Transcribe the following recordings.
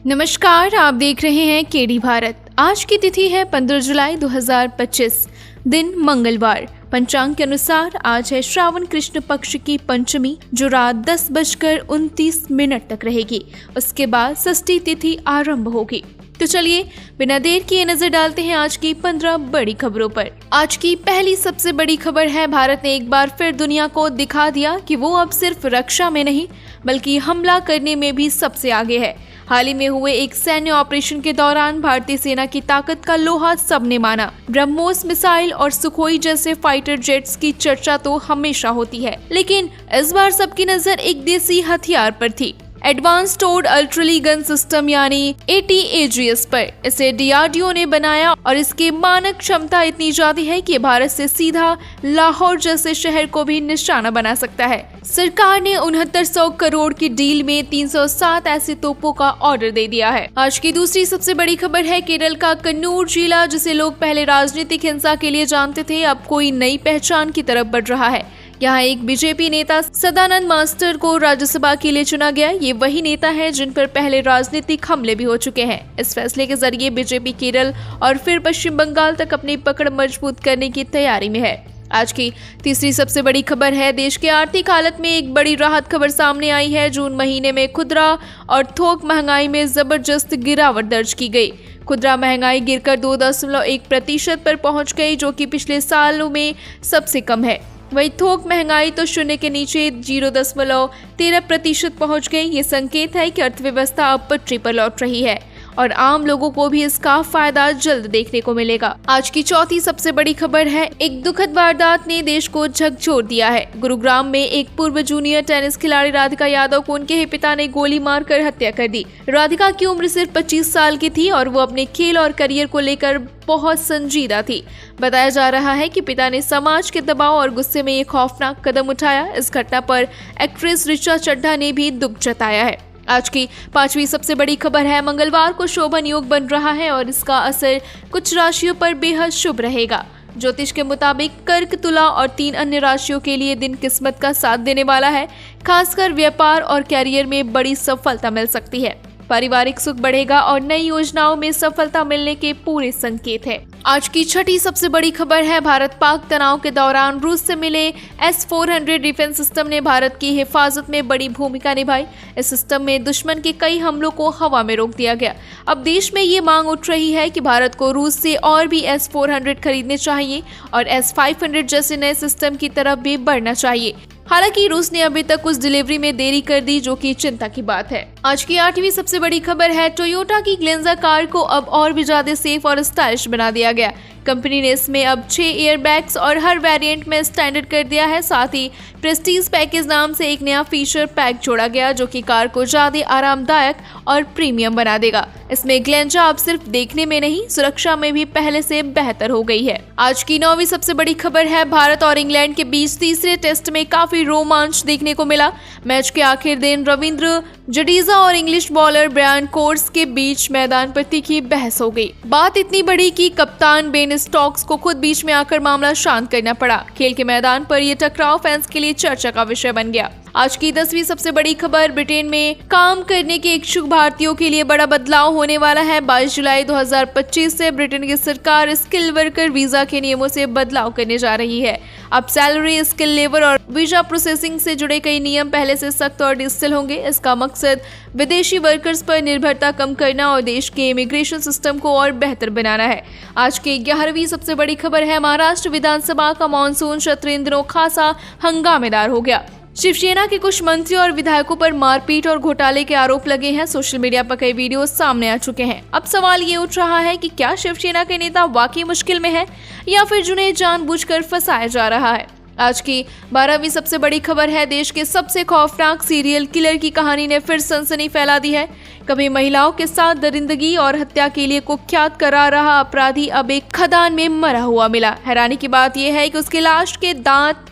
नमस्कार, आप देख रहे हैं केडी भारत। आज की तिथि है 15 जुलाई 2025, दिन मंगलवार। पंचांग के अनुसार आज है श्रावण कृष्ण पक्ष की पंचमी, जो रात 10:29 तक रहेगी। उसके बाद षष्ठी तिथि आरंभ होगी। तो चलिए बिना देर किए नजर डालते हैं आज की 15 बड़ी खबरों पर। आज की पहली सबसे बड़ी खबर है, भारत ने एक बार फिर दुनिया को दिखा दिया कि वो अब सिर्फ रक्षा में नहीं बल्कि हमला करने में भी सबसे आगे है। हाल ही में हुए एक सैन्य ऑपरेशन के दौरान भारतीय सेना की ताकत का लोहा सबने माना। ब्रह्मोस मिसाइल और सुखोई जैसे फाइटर जेट्स की चर्चा तो हमेशा होती है, लेकिन इस बार सबकी नजर एक देसी हथियार पर थी, एडवांस टोर्ड आर्टिलरी गन सिस्टम यानी ATAGS पर। इसे DRDO ने बनाया और इसकी मानक क्षमता इतनी ज्यादा है कि भारत से सीधा लाहौर जैसे शहर को भी निशाना बना सकता है। सरकार ने 6900 करोड़ की डील में 307 ऐसे तोपों का ऑर्डर दे दिया है। आज की दूसरी सबसे बड़ी खबर है, केरल का कन्नूर जिला, जिसे लोग पहले राजनीतिक हिंसा के लिए जानते थे, अब कोई नई पहचान की तरफ बढ़ रहा है। यहाँ एक बीजेपी नेता सदानंद मास्टर को राज्यसभा के लिए चुना गया। ये वही नेता है जिन पर पहले राजनीतिक हमले भी हो चुके हैं। इस फैसले के जरिए बीजेपी केरल और फिर पश्चिम बंगाल तक अपनी पकड़ मजबूत करने की तैयारी में है। आज की तीसरी सबसे बड़ी खबर है, देश की आर्थिक हालत में एक बड़ी राहत खबर सामने आई है। जून महीने में खुदरा और थोक महंगाई में जबरदस्त गिरावट दर्ज की गई। खुदरा महंगाई गिरकर 2.1% पर पहुंच गई, जो कि पिछले सालों में सबसे कम है। वही थोक महंगाई तो शून्य के नीचे 0.13% पहुंच गई। ये संकेत है कि अर्थव्यवस्था अब पटरी पर लौट रही है और आम लोगों को भी इसका फायदा जल्द देखने को मिलेगा। आज की चौथी सबसे बड़ी खबर है, एक दुखद वारदात ने देश को झकझोर दिया है। गुरुग्राम में एक पूर्व जूनियर टेनिस खिलाड़ी राधिका यादव को उनके ही पिता ने गोली मारकर हत्या कर दी। राधिका की उम्र सिर्फ 25 साल की थी और वो अपने खेल और करियर को लेकर बहुत संजीदा थी। बताया जा रहा है कि पिता ने समाज के दबाव और गुस्से में ये खौफनाक कदम उठाया। इस घटना पर एक्ट्रेस ऋचा चड्ढा ने भी दुख जताया है। आज की पांचवी सबसे बड़ी खबर है, मंगलवार को शोभन योग बन रहा है और इसका असर कुछ राशियों पर बेहद शुभ रहेगा। ज्योतिष के मुताबिक कर्क, तुला और 3 अन्य राशियों के लिए दिन किस्मत का साथ देने वाला है। खासकर व्यापार और कैरियर में बड़ी सफलता मिल सकती है। पारिवारिक सुख बढ़ेगा और नई योजनाओं में सफलता मिलने के पूरे संकेत है। आज की छठी सबसे बड़ी खबर है, भारत पाक तनाव के दौरान रूस से मिले S-400 डिफेंस सिस्टम ने भारत की हिफाजत में बड़ी भूमिका निभाई। इस सिस्टम में दुश्मन के कई हमलों को हवा में रोक दिया गया। अब देश में ये मांग उठ रही है कि भारत को रूस से और भी S-400 खरीदने चाहिए और S-500 जैसे नए सिस्टम की तरफ भी बढ़ना चाहिए। हालांकि रूस ने अभी तक उस डिलीवरी में देरी कर दी, जो कि चिंता की बात है। आज की 8वीं सबसे बड़ी खबर है, टोयोटा की ग्लेंजा कार को अब और भी ज्यादा सेफ और स्टाइलिश बना दिया गया। कंपनी ने इसमें अब 6 एयरबैग्स और हर वेरिएंट में स्टैंडर्ड कर दिया है। साथ ही प्रेस्टीज पैकेज नाम से एक नया फीचर पैक जोड़ा गया, जो कि कार को ज्यादा आरामदायक और प्रीमियम बना देगा। इसमें ग्लेंजा अब सिर्फ देखने में नहीं, सुरक्षा में भी पहले से बेहतर हो गई है। आज की 9वीं सबसे बड़ी खबर है, भारत और इंग्लैंड के बीच तीसरे टेस्ट में काफी रोमांच देखने को मिला। मैच के आखिर दिन रविंद्र जडेजा और इंग्लिश बॉलर ब्रायन कोर्स के बीच मैदान पर तीखी बहस हो गई। बात इतनी बड़ी कि कप्तान बेन स्टोक्स को खुद बीच में आकर मामला शांत करना पड़ा। खेल के मैदान पर यह टकराव फैंस के लिए चर्चा का विषय बन गया। आज की 10वीं सबसे बड़ी खबर, ब्रिटेन में काम करने के इच्छुक भारतीयों के लिए बड़ा बदलाव होने वाला है। 22 जुलाई 2025 से ब्रिटेन की सरकार स्किल वर्कर वीजा के नियमों से बदलाव करने जा रही है। अब सैलरी, स्किल लेबर और वीजा प्रोसेसिंग से जुड़े कई नियम पहले से सख्त और डिजिटल होंगे। इसका मकसद विदेशी वर्कर्स पर निर्भरता कम करना और देश के इमिग्रेशन सिस्टम को और बेहतर बनाना है। आज की 11वीं सबसे बड़ी खबर है, महाराष्ट्र विधानसभा का मानसून सत्र इन दिनों खासा हंगामेदार हो गया। शिवसेना के कुछ मंत्रियों और विधायकों पर मारपीट और घोटाले के आरोप लगे हैं। सोशल मीडिया पर कई वीडियो सामने आ चुके हैं। अब सवाल ये उठ रहा है कि क्या शिवसेना के नेता वाकई मुश्किल में है या फिर जिन्हें जानबूझकर फंसाया जा रहा है। आज की 12वीं सबसे बड़ी खबर है, देश के सबसे खौफनाक सीरियल किलर की कहानी ने फिर सनसनी फैला दी है। कभी महिलाओं के साथ दरिंदगी और हत्या के लिए कुख्यात करार रहा अपराधी अब एक खदान में मरा हुआ मिला। हैरानी की बात यह है कि उसकी लाश के दांत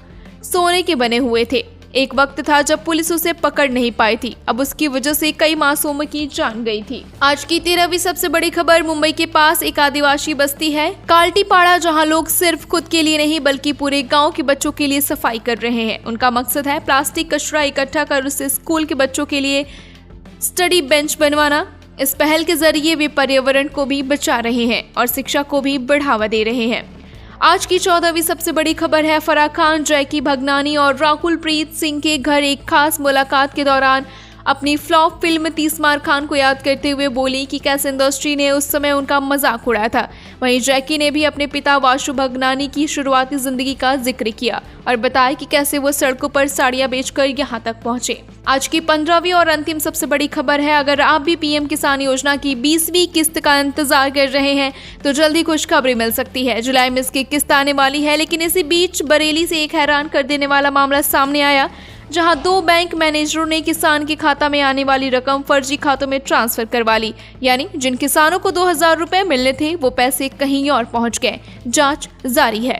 सोने के बने हुए थे। एक वक्त था जब पुलिस उसे पकड़ नहीं पाई थी। अब उसकी वजह से कई मासूमों की जान गई थी। आज की 13वीं सबसे बड़ी खबर, मुंबई के पास एक आदिवासी बस्ती है काल्टीपाड़ा, जहां लोग सिर्फ खुद के लिए नहीं बल्कि पूरे गांव के बच्चों के लिए सफाई कर रहे हैं। उनका मकसद है प्लास्टिक कचरा इकट्ठा कर उसे स्कूल के बच्चों के लिए स्टडी बेंच बनवाना। इस पहल के जरिए वे पर्यावरण को भी बचा रहे हैं और शिक्षा को भी बढ़ावा दे रहे हैं। आज की 14वीं सबसे बड़ी खबर है फराह खान, जैकी भगनानी और राकुल प्रीत सिंह के घर एक खास मुलाकात के दौरान अपनी फ्लॉप फिल्म 30 मार खान को याद करते हुए बोली कि कैसे इंडस्ट्री ने उस समय उनका मजाक उड़ाया था। वहीं जैकी ने भी अपने पिता वासु भगनानी की शुरुआती जिंदगी का जिक्र किया और बताया कि कैसे वो सड़कों पर साड़ियां बेचकर यहां तक पहुंचे। आज की 15वीं और अंतिम सबसे बड़ी खबर है, अगर आप भी पीएम किसान योजना की 20वीं किस्त का इंतजार कर रहे हैं तो जल्दी खुशखबरी मिल सकती है। जुलाई में इसकी किस्त आने वाली है, लेकिन इसी बीच बरेली से एक हैरान कर देने वाला मामला सामने आया, जहां 2 बैंक मैनेजरों ने किसान के खाता में आने वाली रकम फर्जी खातों में ट्रांसफर करवा ली। यानी जिन किसानों को 2000 रुपए मिलने थे वो पैसे कहीं और पहुंच गए। जांच जारी है।